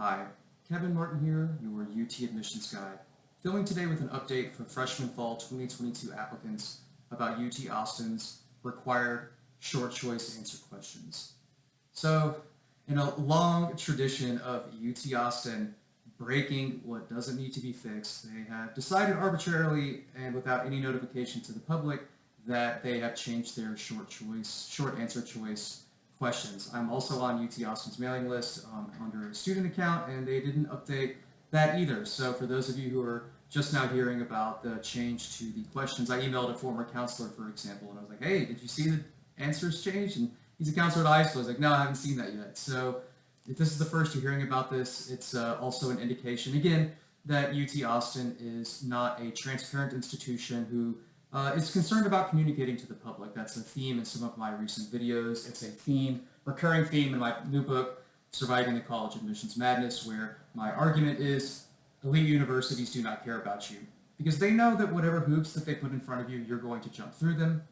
Hi, Kevin Martin here, your UT admissions guide, filming today with an update for freshman fall 2022 applicants about UT Austin's required short choice answer questions. So, in a long tradition of UT Austin breaking what doesn't need to be fixed, they have decided arbitrarily and without any notification to the public that they have changed their short answer choice questions. I'm also on UT Austin's mailing list under a student account, and they didn't update that either. So for those of you who are just now hearing about the change to the questions, I emailed a former counselor, for example, and I was like, hey, did you see the answers changed? And he's a counselor at high school. I was like, no, I haven't seen that yet. So if this is the first you're hearing about this, it's also an indication, again, that UT Austin is not a transparent institution who is concerned about communicating to the public. That's a theme in some of my recent videos. It's a recurring theme in my new book, Surviving the College Admissions Madness, where my argument is elite universities do not care about you because they know that whatever hoops that they put in front of you, you're going to jump through them.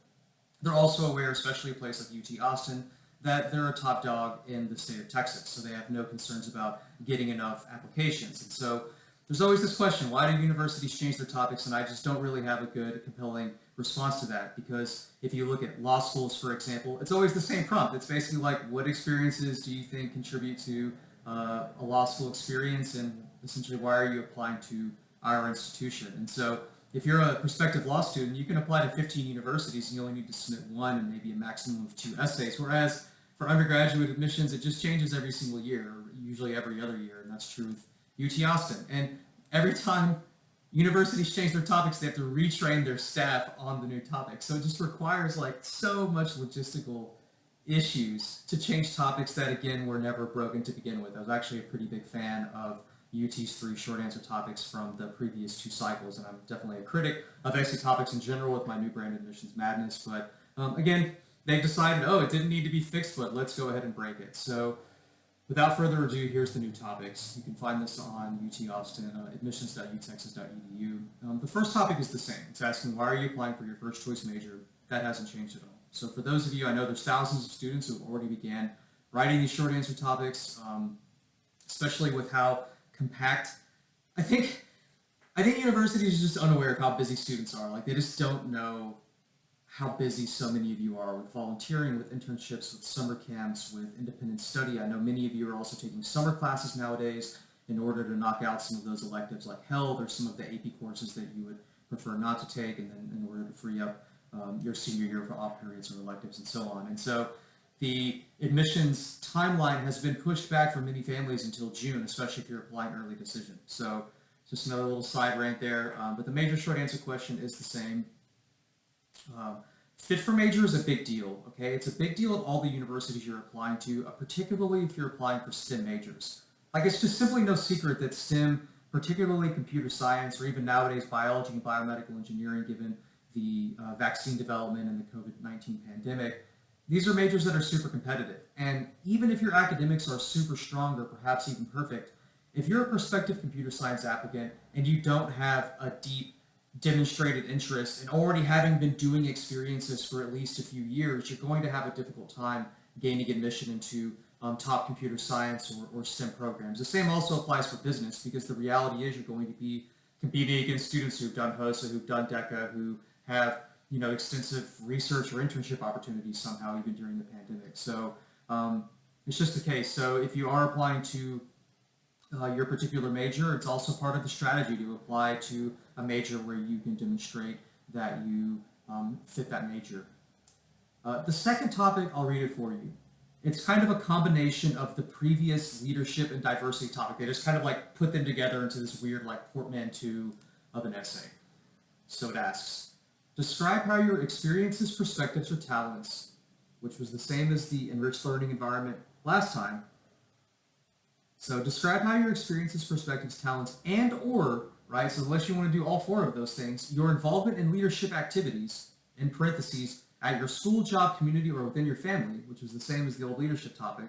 They're also aware, especially a place like UT Austin, that they're a top dog in the state of Texas, so they have no concerns about getting enough applications. And so there's always this question, why do universities change their topics? And I just don't really have a good, compelling response to that, because if you look at law schools, for example, it's always the same prompt. It's basically like, what experiences do you think contribute to a law school experience, and essentially why are you applying to our institution? And so if you're a prospective law student, you can apply to 15 universities and you only need to submit one and maybe a maximum of 2 essays, whereas for undergraduate admissions, it just changes every single year, or usually every other year, and that's true with UT Austin. And every time universities change their topics, they have to retrain their staff on the new topic. So it just requires like so much logistical issues to change topics that, again, were never broken to begin with. I was actually a pretty big fan of UT's 3 short answer topics from the previous 2 cycles, and I'm definitely a critic of essay topics in general with my new brand, Admissions Madness. But again, they've decided, oh, it didn't need to be fixed, but let's go ahead and break it. So without further ado, here's the new topics. You can find this on UT Austin, admissions.utexas.edu. The first topic is the same. It's asking, why are you applying for your first choice major? That hasn't changed at all. So for those of you, I know there's thousands of students who have already began writing these short answer topics, especially with how compact. I think universities are just unaware of how busy students are. Like, they just don't know how busy so many of you are with volunteering, with internships, with summer camps, with independent study. I know many of you are also taking summer classes nowadays in order to knock out some of those electives like health or some of the AP courses that you would prefer not to take, and then in order to free up your senior year for off periods or electives and so on. And so the admissions timeline has been pushed back for many families until June, especially if you're applying early decision. So just another little side rant there. But the major short answer question is the same. Fit for major is a big deal, okay? It's a big deal at all the universities you're applying to, particularly if you're applying for STEM majors. Like, it's just simply no secret that STEM, particularly computer science, or even nowadays biology and biomedical engineering, given the vaccine development and the COVID-19 pandemic, these are majors that are super competitive. And even if your academics are super strong or perhaps even perfect, if you're a prospective computer science applicant and you don't have a deep demonstrated interest and already having been doing experiences for at least a few years, you're going to have a difficult time gaining admission into top computer science or STEM programs. The same also applies for business, because the reality is you're going to be competing against students who've done HOSA, who've done DECA, who have extensive research or internship opportunities somehow, even during the pandemic. So it's just the case. So if you are applying to your particular major, it's also part of the strategy to apply to a major where you can demonstrate that you fit that major. The second topic, I'll read it for you. It's kind of a combination of the previous leadership and diversity topic. They just kind of like put them together into this weird like portmanteau of an essay. So it asks, describe how your experiences, perspectives, or talents, which was the same as the enriched learning environment last time. So describe how your experiences, perspectives, talents, and or, right, so unless you want to do all 4 of those things, your involvement in leadership activities, in parentheses, at your school, job, community, or within your family, which was the same as the old leadership topic,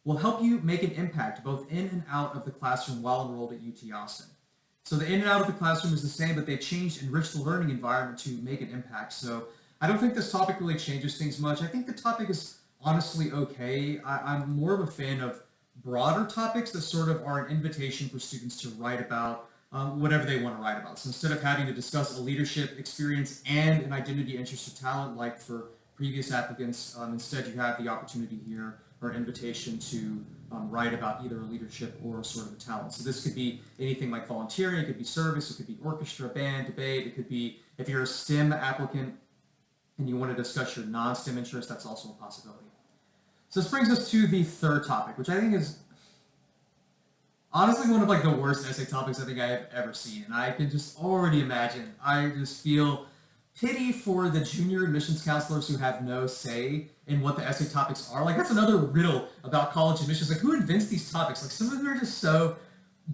will help you make an impact both in and out of the classroom while enrolled at UT Austin. So the in and out of the classroom is the same, but they changed enrich the learning environment to make an impact. So I don't think this topic really changes things much. I think the topic is honestly okay. I'm more of a fan of broader topics that sort of are an invitation for students to write about whatever they want to write about. So instead of having to discuss a leadership experience and an identity, interest, or talent like for previous applicants, instead you have the opportunity here or an invitation to write about either a leadership or sort of a talent. So this could be anything like volunteering, it could be service, it could be orchestra, band, debate, it could be, if you're a STEM applicant and you want to discuss your non-STEM interests, that's also a possibility. So this brings us to the third topic, which I think is honestly one of like the worst essay topics I think I have ever seen. And I can just already imagine, I just feel pity for the junior admissions counselors who have no say in what the essay topics are. Like that's another riddle about college admissions. Like who invents these topics? Like some of them are just so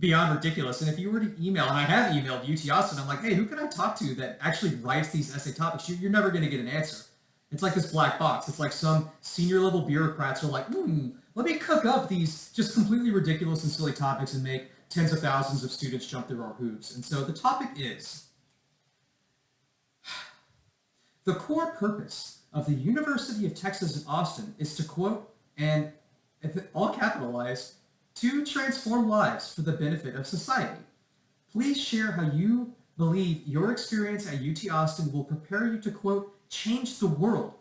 beyond ridiculous. And if you were to email, and I have emailed UT Austin, I'm like, hey, who can I talk to that actually writes these essay topics? You're never going to get an answer. It's like this black box. It's like some senior level bureaucrats are like, let me cook up these just completely ridiculous and silly topics and make tens of thousands of students jump through our hoops. And so the topic is, the core purpose of the University of Texas at Austin is to quote, and all capitalized, to transform lives for the benefit of society. Please share how you believe your experience at UT Austin will prepare you to quote, change the world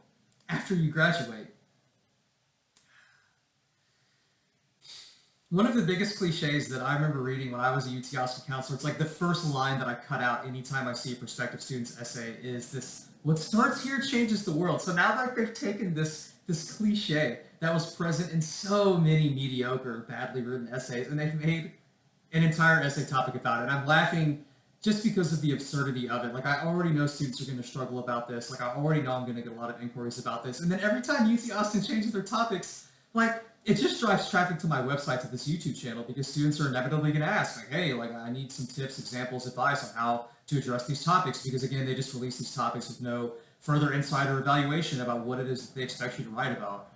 after you graduate. One of the biggest cliches that I remember reading when I was a UT Austin counselor, it's like the first line that I cut out anytime I see a prospective student's essay is this, what starts here changes the world. So now that they've taken this cliche that was present in so many mediocre, badly written essays, and they've made an entire essay topic about it. I'm laughing just because of the absurdity of it. Like I already know students are going to struggle about this. Like I already know I'm going to get a lot of inquiries about this. And then every time UT Austin changes their topics, like it just drives traffic to my website, to this YouTube channel, because students are inevitably going to ask, like, hey, like I need some tips, examples, advice on how to address these topics. Because again, they just release these topics with no further insight or evaluation about what it is that they expect you to write about.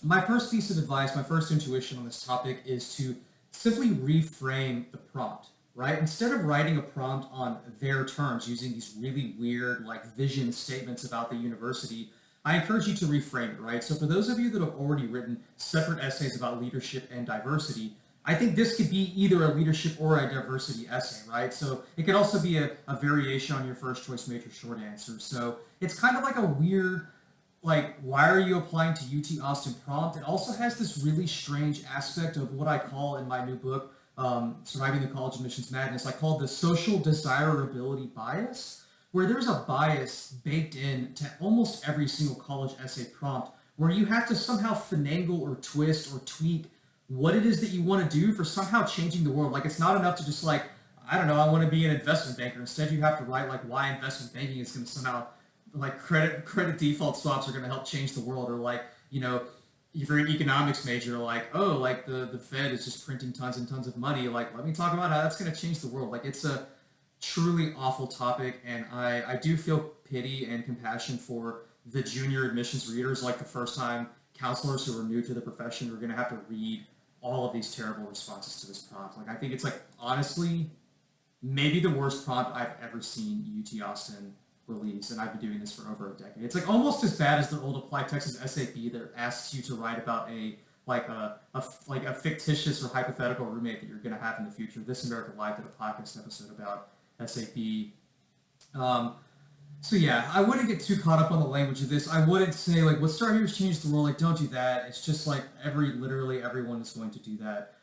My first piece of advice, my first intuition on this topic is to simply reframe the prompt. Right? Instead of writing a prompt on their terms using these really weird like vision statements about the university, I encourage you to reframe it, right? So for those of you that have already written separate essays about leadership and diversity, I think this could be either a leadership or a diversity essay, right? So it could also be a variation on your first choice major short answer. So it's kind of like a weird, like, why are you applying to UT Austin prompt? It also has this really strange aspect of what I call in my new book, Surviving the College Admissions Madness, I call the social desirability bias, where there's a bias baked in to almost every single college essay prompt, where you have to somehow finagle or twist or tweak what it is that you want to do for somehow changing the world. Like it's not enough to just like, I don't know, I want to be an investment banker. Instead, you have to write like why investment banking is going to somehow, like credit default swaps are going to help change the world, or like, you know, if you're an economics major, like, oh, like the Fed is just printing tons and tons of money. Like, let me talk about how that's going to change the world. Like, it's a truly awful topic, and I do feel pity and compassion for the junior admissions readers, like the first-time counselors who are new to the profession who are going to have to read all of these terrible responses to this prompt. Like, I think it's like, honestly, maybe the worst prompt I've ever seen UT Austin release, and I've been doing this for over a decade. It's like almost as bad as the old Applied Texas SAP that asks you to write about a fictitious or hypothetical roommate that you're going to have in the future. This American Life did a podcast episode about SAP. So yeah, I wouldn't get too caught up on the language of this. I wouldn't say like, what start here has changed the world. Like, don't do that. It's just like literally everyone is going to do that.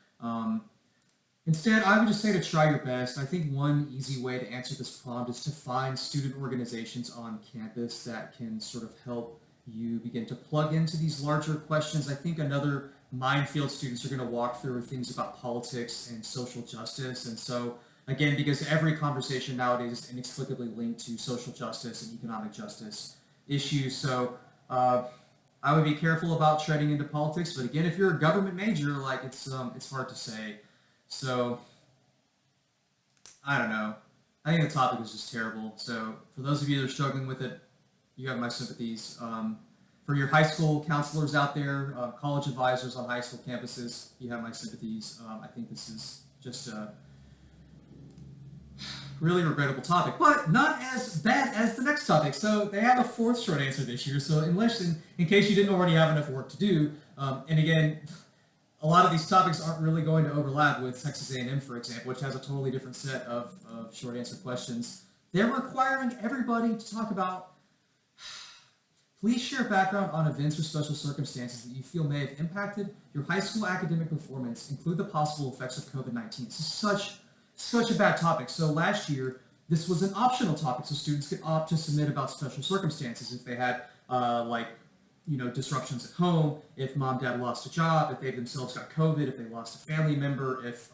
Instead, I would just say to try your best. I think one easy way to answer this prompt is to find student organizations on campus that can sort of help you begin to plug into these larger questions. I think another minefield students are going to walk through are things about politics and social justice. And so, again, because every conversation nowadays is inexplicably linked to social justice and economic justice issues. So I would be careful about treading into politics. But again, if you're a government major, like it's hard to say. So, I don't know. I think the topic is just terrible. So, for those of you that are struggling with it, you have my sympathies. For your high school counselors out there, college advisors on high school campuses, you have my sympathies. I think this is just a really regrettable topic, but not as bad as the next topic. So, they have a fourth short answer this year. So, in case you didn't already have enough work to do, and again, a lot of these topics aren't really going to overlap with Texas A&M, for example, which has a totally different set of short answer questions. They're requiring everybody to talk about, please share background on events or special circumstances that you feel may have impacted your high school academic performance, include the possible effects of COVID-19. This is such a bad topic. So last year, this was an optional topic, so students could opt to submit about special circumstances if they had disruptions at home, if mom, dad lost a job, if they themselves got COVID, if they lost a family member, if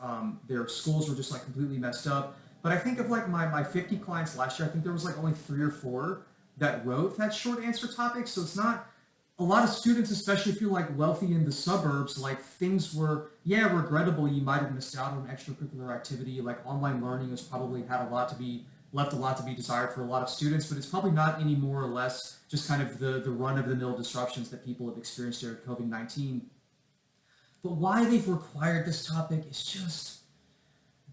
their schools were just like completely messed up. But I think of like my 50 clients last year, I think there was like only 3 or 4 that wrote that short answer topic. So it's not a lot of students, especially if you're like wealthy in the suburbs, like things were, regrettable. You might have missed out on extracurricular activity. Like online learning has probably left a lot to be desired for a lot of students, but it's probably not any more or less just kind of the run-of-the-mill disruptions that people have experienced during COVID-19. But why they've required this topic is just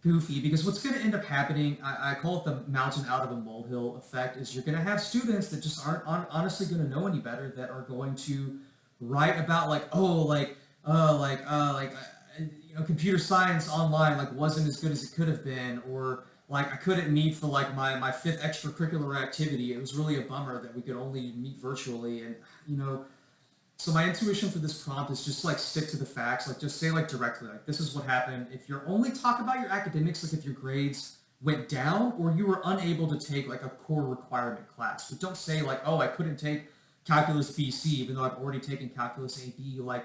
goofy, because what's going to end up happening, I call it the mountain out of the molehill effect, is you're going to have students that just aren't honestly going to know any better, that are going to write about computer science online like wasn't as good as it could have been, or like I couldn't meet for like my 5th extracurricular activity. It was really a bummer that we could only meet virtually. And so my intuition for this prompt is just like stick to the facts, like just say like directly, like this is what happened. If you're only talk about your academics, like if your grades went down or you were unable to take like a core requirement class, but don't say like, oh, I couldn't take calculus BC even though I've already taken calculus AB. Like,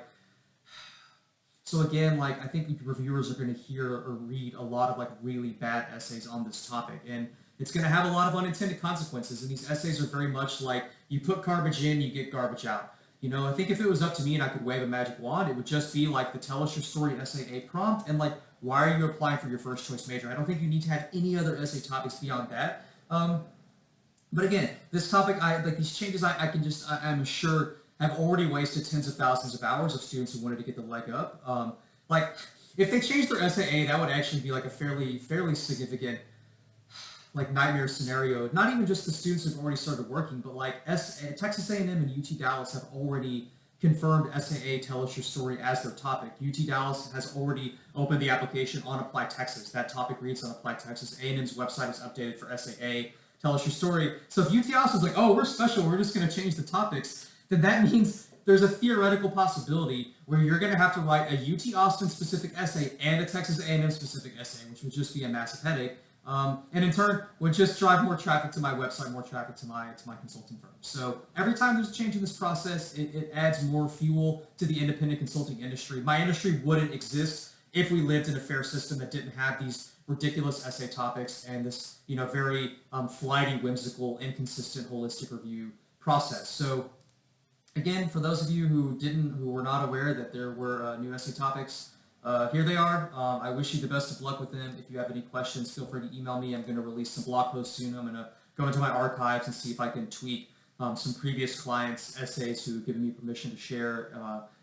so again, like I think reviewers are going to hear or read a lot of like really bad essays on this topic, and it's going to have a lot of unintended consequences. And these essays are very much like you put garbage in, you get garbage out. I think if it was up to me and I could wave a magic wand, it would just be like the tell us your story essay A prompt and like, why are you applying for your first choice major? I don't think you need to have any other essay topics beyond that. But again, this topic, these changes, I'm sure have already wasted tens of thousands of hours of students who wanted to get the leg up. If they changed their essay A, that would actually be like a fairly significant like nightmare scenario. Not even just the students who've already started working, but like Texas A&M and UT Dallas have already confirmed SAA Tell Us Your Story as their topic. UT Dallas has already opened the application on Apply Texas. That topic reads on Apply Texas. A&M's website is updated for SAA Tell Us Your Story. So if UT Austin's like, oh, we're special, we're just going to change the topics, then that means there's a theoretical possibility where you're going to have to write a UT Austin specific essay and a Texas A&M specific essay, which would just be a massive headache. And in turn, would just drive more traffic to my website, more traffic to my consulting firm. So every time there's a change in this process, it adds more fuel to the independent consulting industry. My industry wouldn't exist if we lived in a fair system that didn't have these ridiculous essay topics and this, very flighty, whimsical, inconsistent, holistic review process. So again, for those of you who were not aware that there were new essay topics, here they are. I wish you the best of luck with them. If you have any questions, feel free to email me. I'm going to release some blog posts soon. I'm going to go into my archives and see if I can tweak some previous clients' essays who have given me permission to share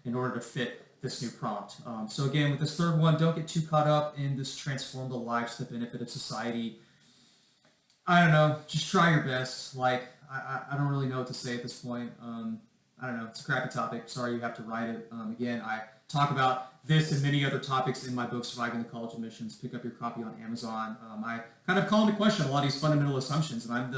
in order to fit this new prompt. So again, with this third one, don't get too caught up in this transform the lives to the benefit of society. I don't know. Just try your best. Like, I don't really know what to say at this point. I don't know. It's a crappy topic. Sorry you have to write it. Again, I talk about this and many other topics in my book, Surviving the College Admissions. Pick up your copy on Amazon. I kind of call into question a lot of these fundamental assumptions, and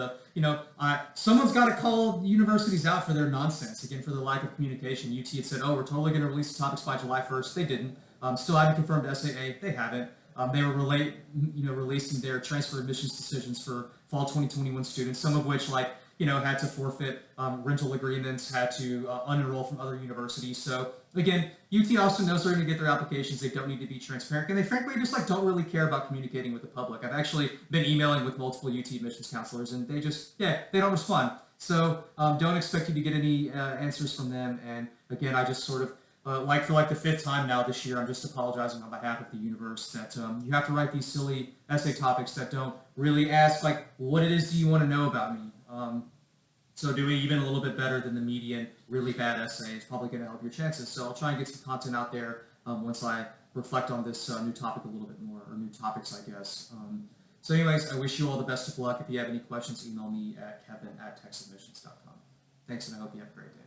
someone's got to call universities out for their nonsense, again, for the lack of communication. UT had said, oh, we're totally going to release the topics by July 1st. They didn't. Still haven't confirmed SAA. They haven't. They were releasing their transfer admissions decisions for fall 2021 students, some of which, had to forfeit rental agreements, had to unenroll from other universities. So again, UT Austin knows they're going to get their applications. They don't need to be transparent, and they frankly just don't really care about communicating with the public. I've actually been emailing with multiple UT admissions counselors, and they just they don't respond. So don't expect you to get any answers from them. And again, I just sort of for the 5th time now this year, I'm just apologizing on behalf of the universe that you have to write these silly essay topics that don't really ask what it is do you want to know about me. So doing even a little bit better than the median really bad essay is probably going to help your chances. So I'll try and get some content out there once I reflect on this new topic a little bit more, or new topics, I guess. So anyways, I wish you all the best of luck. If you have any questions, email me at kevin@texadmissions.com. Thanks, and I hope you have a great day.